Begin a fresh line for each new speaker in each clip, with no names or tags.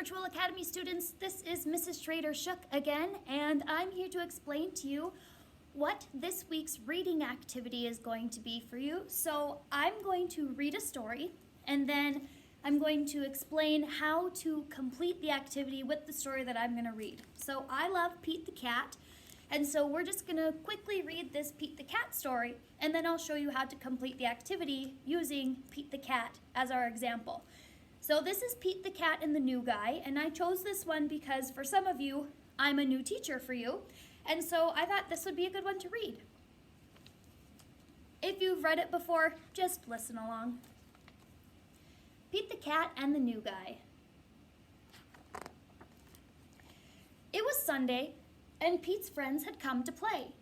Virtual Academy students, this is Mrs. Schrader Shook again, and I'm here to explain to you what this week's reading activity is going to be for you. So I'm going to read a story, and then I'm going to explain how to complete the activity with the story that I'm going to read. So I love Pete the Cat, and so we're just going to quickly read this Pete the Cat story, and then I'll show you how to complete the activity using Pete the Cat as our example. So this is Pete the Cat and the New Guy, and I chose this one because for some of you, I'm a new teacher for you, and so I thought this would be a good one to read. If you've read it before, just listen along. Pete the Cat and the New Guy. It was Sunday, and Pete's friends had come to play.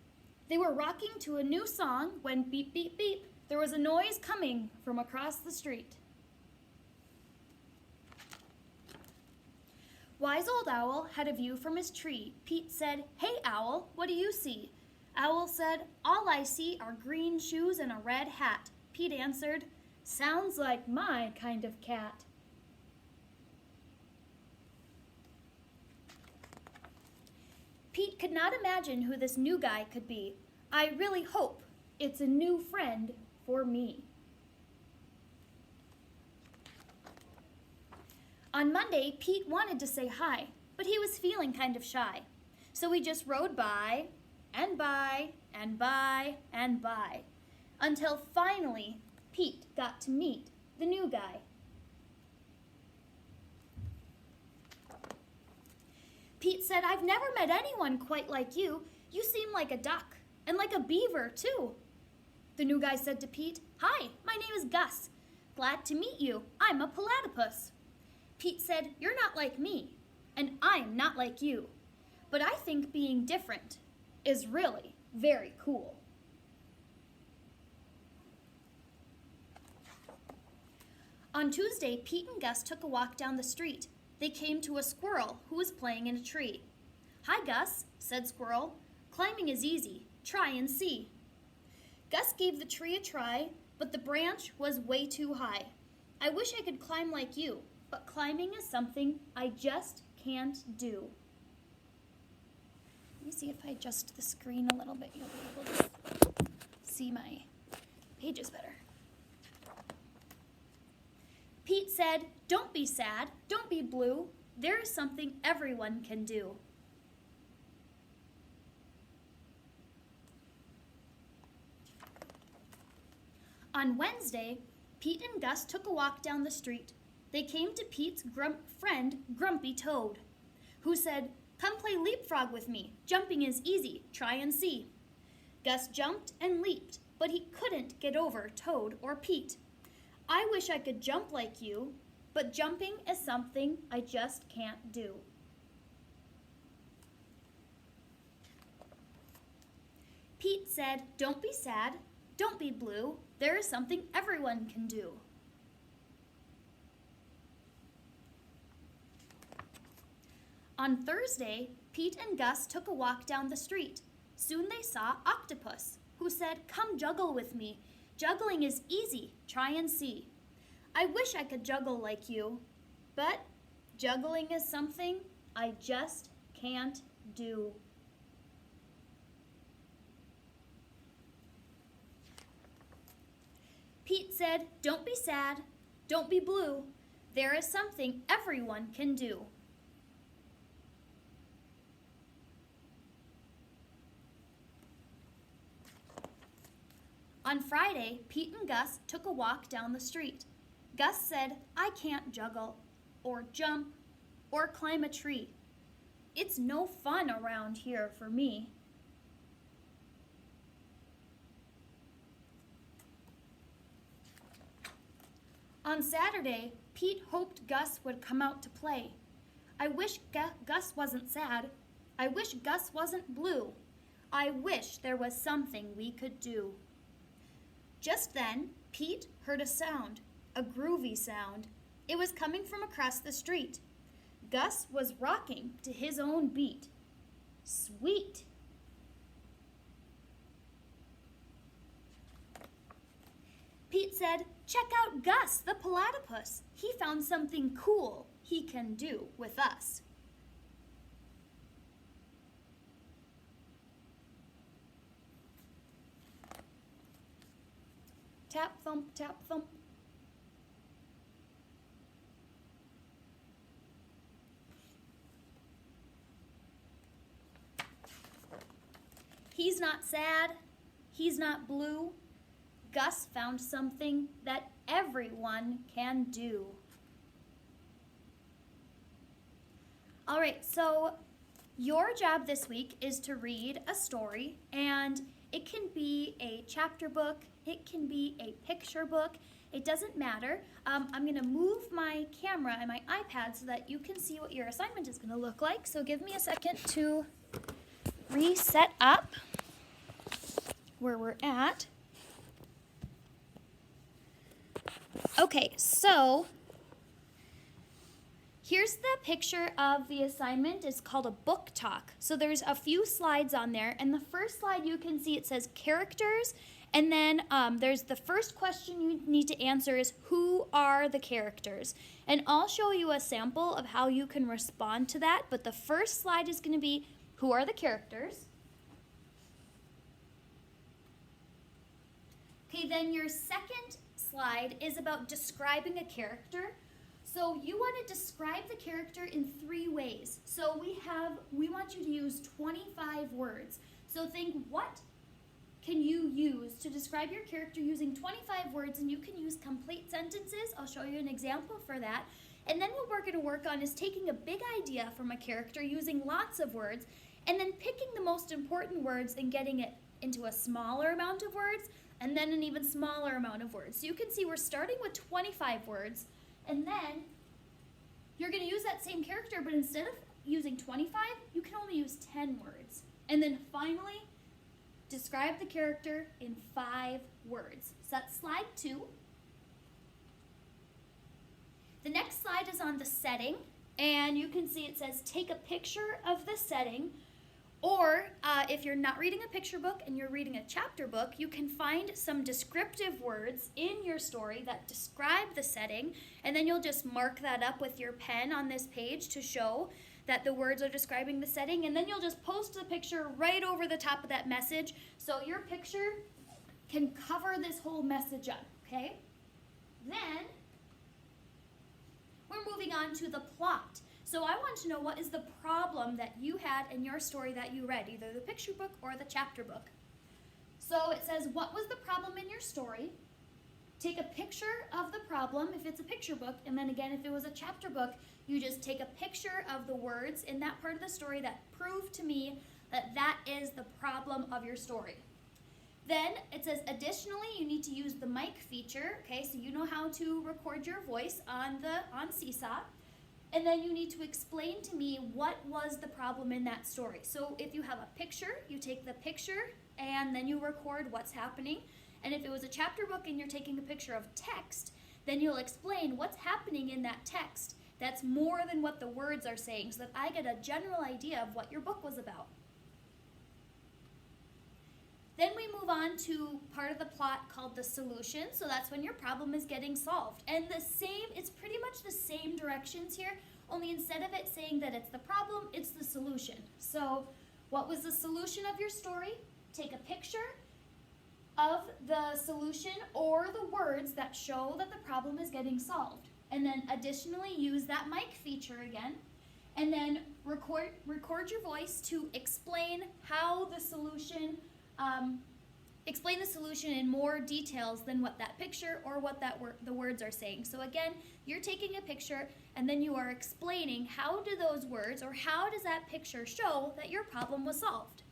They were rocking to a new song when beep, beep, beep, there was a noise coming from across the street. Wise Old Owl had a view from his tree. Pete said, "Hey, Owl, what do you see?" Owl said, "All I see are green shoes and a red hat." Pete answered, "Sounds like my kind of cat." Pete could not imagine who this new guy could be. "I really hope it's a new friend for me." On Monday, Pete wanted to say hi, but he was feeling kind of shy. So he just rode by, and by, and by, and by, until finally Pete got to meet the new guy. Pete said, "I've never met anyone quite like you. You seem like a duck, and like a beaver, too." The new guy said to Pete, "Hi, my name is Gus. Glad to meet you. I'm a platypus." Pete said, "You're not like me, and I'm not like you, but I think being different is really very cool." On Tuesday, Pete and Gus took a walk down the street. They came to a squirrel who was playing in a tree. "Hi, Gus," said Squirrel. "Climbing is easy. Try and see." Gus gave the tree a try, but the branch was way too high. "I wish I could climb like you, but climbing is something I just can't do." Let me see if I adjust the screen a little bit. You'll be able to see my pages better. Pete said, "Don't be sad, don't be blue. There is something everyone can do." On Wednesday, Pete and Gus took a walk down the street. They came to Pete's friend, Grumpy Toad, who said, "Come play leapfrog with me. Jumping is easy. Try and see." Gus jumped and leaped, but he couldn't get over Toad or Pete. "I wish I could jump like you, but jumping is something I just can't do." Pete said, "Don't be sad, don't be blue. There is something everyone can do." On Thursday, Pete and Gus took a walk down the street. Soon they saw Octopus, who said, "Come juggle with me. Juggling is easy. Try and see." "I wish I could juggle like you, but juggling is something I just can't do." Pete said, "Don't be sad, don't be blue. There is something everyone can do." On Friday, Pete and Gus took a walk down the street. Gus said, "I can't juggle, or jump, or climb a tree. It's no fun around here for me." On Saturday, Pete hoped Gus would come out to play. "I wish Gus wasn't sad. I wish Gus wasn't blue. I wish there was something we could do." Just then, Pete heard a sound, a groovy sound. It was coming from across the street. Gus was rocking to his own beat. Sweet! Pete said, "Check out Gus, the platypus. He found something cool. he can do with us. Tap, thump, tap, thump. He's not sad. He's not blue. Gus found something that everyone can do. All right, so your job this week is to read a story, and it can be a chapter book, it can be a picture book, it doesn't matter. I'm gonna move my camera and my iPad so that you can see what your assignment is gonna look like. So give me a second to reset up where we're at. Okay, so here's the picture of the assignment. It's called a book talk. So there's a few slides on there, and the first slide you can see it says characters, and then there's the first question you need to answer is who are the characters? And I'll show you a sample of how you can respond to that, but the first slide is going to be who are the characters? Okay, then your second slide is about describing a character. So you want to describe the character in 3 ways. So we want you to use 25 words. So think, what can you use to describe your character using 25 words, and you can use complete sentences. I'll show you an example for that. And then what we're going to work on is taking a big idea from a character using lots of words, and then picking the most important words and getting it into a smaller amount of words, and then an even smaller amount of words. So you can see we're starting with 25 words, and then you're going to use that same character, but instead of using 25, you can only use 10 words. And then finally, describe the character in 5 words. So that's slide 2. The next slide is on the setting, and you can see it says take a picture of the setting. Or if you're not reading a picture book and you're reading a chapter book, you can find some descriptive words in your story that describe the setting, and then you'll just mark that up with your pen on this page to show that the words are describing the setting, and then you'll just post the picture right over the top of that message so your picture can cover this whole message up, okay? Then we're moving on to the plot. So I want to know, what is the problem that you had in your story that you read, either the picture book or the chapter book? So it says, what was the problem in your story? Take a picture of the problem if it's a picture book, and then again, if it was a chapter book, you just take a picture of the words in that part of the story that prove to me that that is the problem of your story. Then it says, additionally, you need to use the mic feature, okay, so you know how to record your voice on Seesaw. And then you need to explain to me what was the problem in that story. So if you have a picture, you take the picture and then you record what's happening. And if it was a chapter book and you're taking a picture of text, then you'll explain what's happening in that text that's more than what the words are saying, so that I get a general idea of what your book was about. Then we move on to part of the plot called the solution. So that's when your problem is getting solved. And it's pretty much the same directions here, only instead of it saying that it's the problem, it's the solution. So what was the solution of your story? Take a picture of the solution or the words that show that the problem is getting solved. And then additionally use that mic feature again. And then record your voice to explain how the solution explain the solution in more details than what that picture or what the words are saying. So again, you're taking a picture and then you are explaining how do those words or how does that picture show that your problem was solved.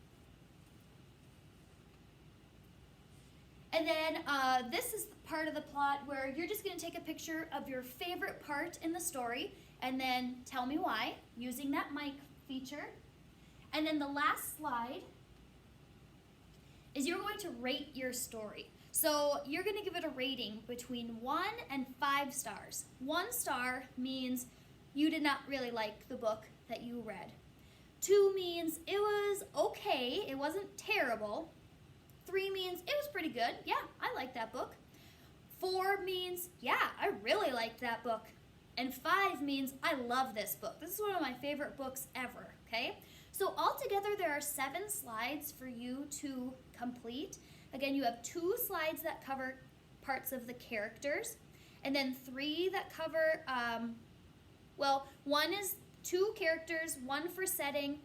And then this is part of the plot where you're just going to take a picture of your favorite part in the story and then tell me why using that mic feature. And then the last slide is you're going to rate your story. So you're going to give it a rating between 1 and 5 stars. 1 star means you did not really like the book that you read. 2 means it was okay, it wasn't terrible. 3 means it was pretty good, yeah, I like that book. 4 means, yeah, I really liked that book. And 5 means I love this book. This is one of my favorite books ever, okay? So altogether there are 7 slides for you to complete. Again, you have 2 slides that cover parts of the characters, and then 3 that cover, one is 2 characters, 1 for setting,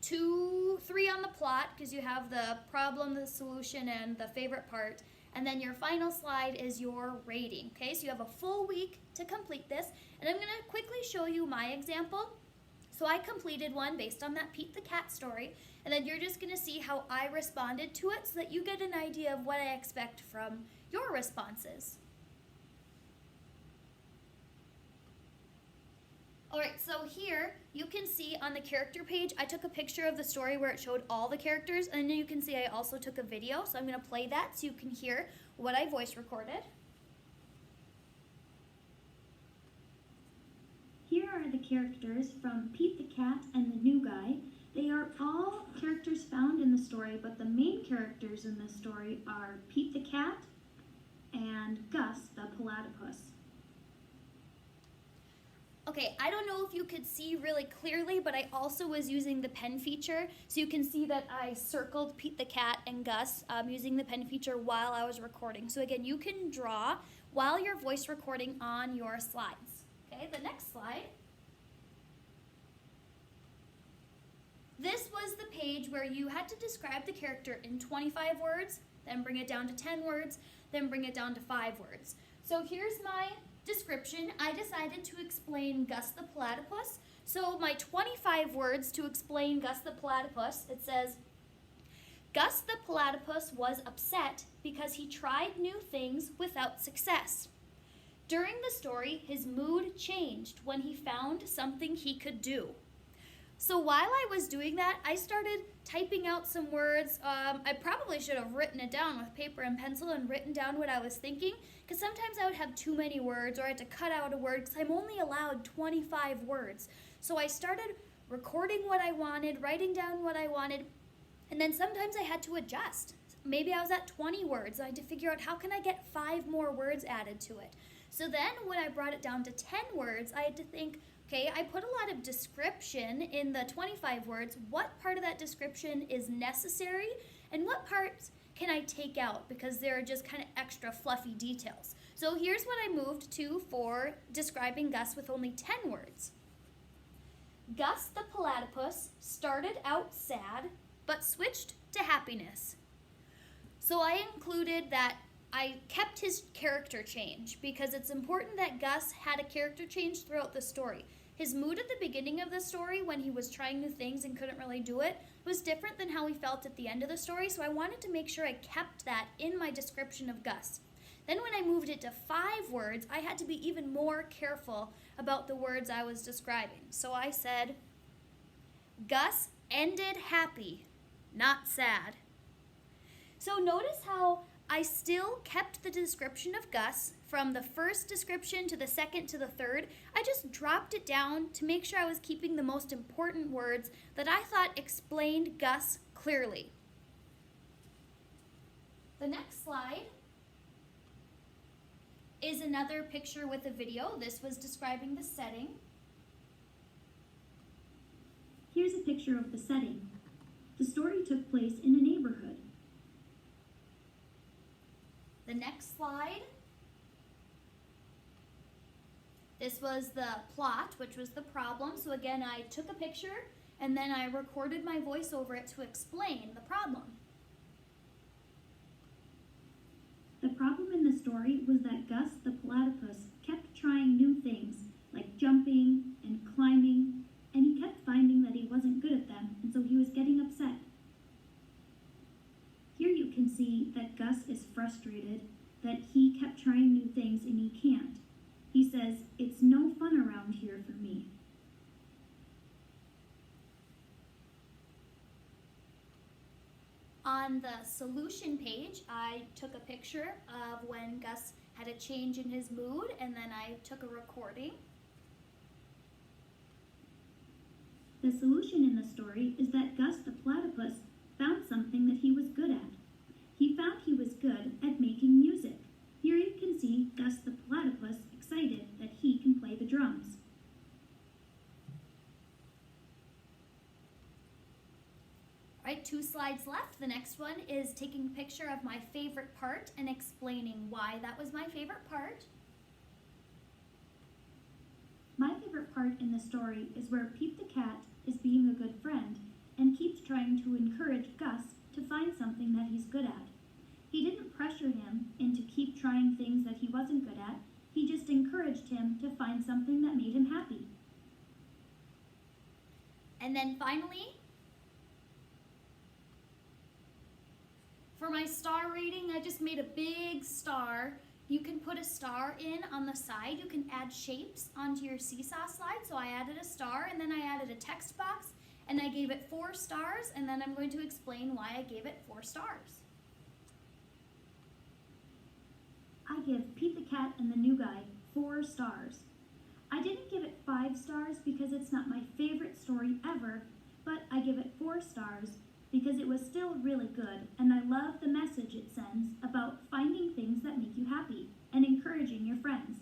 3 on the plot, because you have the problem, the solution, and the favorite part. And then your final slide is your rating, okay? So you have a full week to complete this. And I'm gonna quickly show you my example. So I completed one based on that Pete the Cat story. And then you're just gonna see how I responded to it so that you get an idea of what I expect from your responses. All right, so here you can see on the character page, I took a picture of the story where it showed all the characters, and then you can see I also took a video, so I'm gonna play that so you can hear what I voice recorded.
Here are the characters from Pete the Cat and the New Guy. They are all characters found in the story, but the main characters in the story are Pete the Cat and Gus the Platypus.
Okay, I don't know if you could see really clearly, but I also was using the pen feature. So you can see that I circled Pete the Cat and Gus using the pen feature while I was recording. So again, you can draw while you're voice recording on your slides. Okay, the next slide. This was the page where you had to describe the character in 25 words, then bring it down to 10 words, then bring it down to 5 words. So here's my description. I decided to explain Gus the Platypus. So my 25 words to explain Gus the Platypus, it says, Gus the Platypus was upset because he tried new things without success. During the story, his mood changed when he found something he could do. So while I was doing that, I started typing out some words. I probably should have written it down with paper and pencil and written down what I was thinking, because sometimes I would have too many words or I had to cut out a word because I'm only allowed 25 words. So I started recording what I wanted, writing down what I wanted, and then sometimes I had to adjust. Maybe I was at 20 words. I had to figure out how can I get 5 more words added to it. So then when I brought it down to 10 words, I had to think, okay, I put a lot of description in the 25 words. What part of that description is necessary and what parts can I take out because they're just kind of extra fluffy details? So here's what I moved to for describing Gus with only 10 words. Gus the Platypus started out sad but switched to happiness. So I included that I kept his character change because it's important that Gus had a character change throughout the story. His mood at the beginning of the story when he was trying new things and couldn't really do it was different than how he felt at the end of the story, so I wanted to make sure I kept that in my description of Gus. Then when I moved it to 5 words, I had to be even more careful about the words I was describing. So I said, Gus ended happy, not sad. So notice how I still kept the description of Gus from the first description to the second to the third. I just dropped it down to make sure I was keeping the most important words that I thought explained Gus clearly. The next slide is another picture with a video. This was describing the setting.
Here's a picture of the setting. The story took place in a neighborhood.
The next slide. This was the plot, which was the problem. So again, I took a picture and then I recorded my voice over it to explain the problem.
The problem in the story was that Gus the Platypus kept trying new things, like jumping and climbing, and he kept finding that he wasn't good at them, and so he was getting upset. Here you can see that Gus is frustrated that he kept trying new things and he can't. He says, "It's no fun around here for me."
On the solution page, I took a picture of when Gus had a change in his mood, and then I took a recording.
The solution in the story is that Gus the Platypus found something that he was good at. He found he was good at making music. Here you can see Gus the Platypus excited that he can play the drums.
All right, 2 slides left. The next one is taking a picture of my favorite part and explaining why that was my favorite part.
My favorite part in the story is where Peep the cat is being a good friend and keeps trying to encourage Gus to find something that he's good at. He didn't pressure him into keep trying things that he wasn't good at. He just encouraged him to find something that made him happy.
And then finally, for my star rating, I just made a big star. You can put a star in on the side. You can add shapes onto your seesaw slide. So I added a star, and then I added a text box, and I gave it 4 stars, and then I'm going to explain why I gave it 4 stars.
I give Pete the Cat and the New Guy 4 stars. I didn't give it 5 stars because it's not my favorite story ever, but I give it 4 stars because it was still really good, and I love the message it sends about finding things that make you happy and encouraging your friends.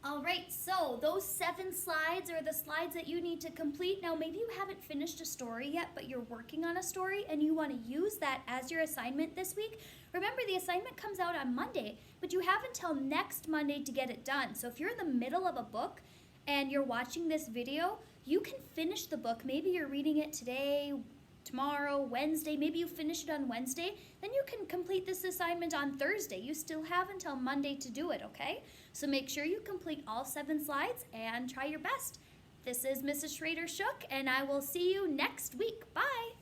All right, so those 7 slides are the slides that you need to complete. Now, maybe you haven't finished a story yet, but you're working on a story and you want to use that as your assignment this week. Remember, the assignment comes out on Monday, but you have until next Monday to get it done. So if you're in the middle of a book and you're watching this video, you can finish the book. Maybe you're reading it today, tomorrow, Wednesday. Maybe you finish it on Wednesday. Then you can complete this assignment on Thursday. You still have until Monday to do it, okay? So make sure you complete all 7 slides and try your best. This is Mrs. Schrader Shook, and I will see you next week. Bye!